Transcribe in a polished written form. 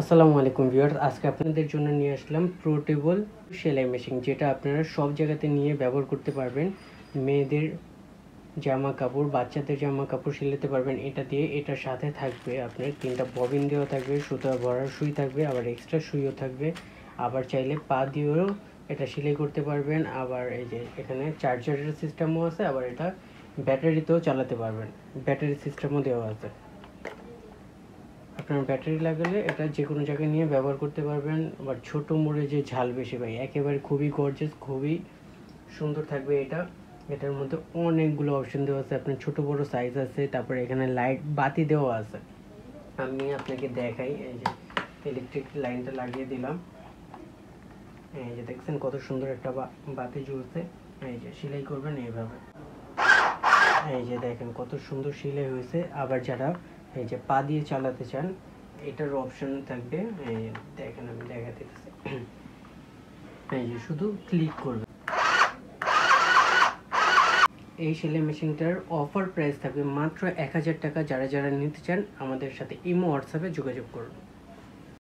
আসসালামু আলাইকুম ভিউয়ার্স, আজকে আপনাদের জন্য নিয়ে আসলাম পোর্টেবল সেলাই মেশিন, যেটা আপনারা সব জায়গাতে নিয়ে ব্যবহার করতে পারবেন। মেয়েদের জামা কাপড়, বাচ্চাদের জামা কাপড় সেলাতে পারবেন এটা দিয়ে। এটার সাথে থাকবে আপনার 3টা ববিন দেওয়া থাকবে, সুতা ভরার সুই থাকবে, আবার এক্সট্রা সুইও থাকবে। আবার চাইলে পা দিয়েও এটা সেলাই করতে পারবেন। আবার এই যে এখানে চার্জারের সিস্টেমও আছে, আবার এটা ব্যাটারিতেও চালাতে পারবেন, ব্যাটারি সিস্টেমও দেওয়া আছে। আপনার ব্যাটারি লাগালে এটা যে কোনো জায়গায় নিয়ে ব্যবহার করতে পারবেন। আবার ছোটো মোড়ে যে ঝাল বেশি ভাই, একেবারে খুবই গর্জিয়াস, খুবই সুন্দর থাকবে এটা। এটার মধ্যে অনেকগুলো অপশন দেওয়া আছে, আপনার ছোট বড় সাইজ আছে, তারপরে এখানে লাইট বাতি দেওয়া আছে। আমি আপনাকে দেখাই, এই যে ইলেকট্রিক লাইনটা লাগিয়ে দিলাম, এই যে দেখছেন কত সুন্দর একটা বাতি জ্বলছে। এই যে সেলাই করবেন এইভাবে, এই যে দেখেন কত সুন্দর সেলাই হয়েছে। আবার যারা এই যে পা দিয়ে চালাতে চান, এটার অপশন থাকবে, এই দেখেন আমি দেখাতে দিচ্ছি, এই যে শুধু ক্লিক করবেন। এই সেলাই মেশিনটার অফার প্রাইস থাকবে মাত্র 1000 টাকা। যারা যারা নিতে চান আমাদের সাথে ইমো হোয়াটসঅ্যাপে যোগাযোগ করুন।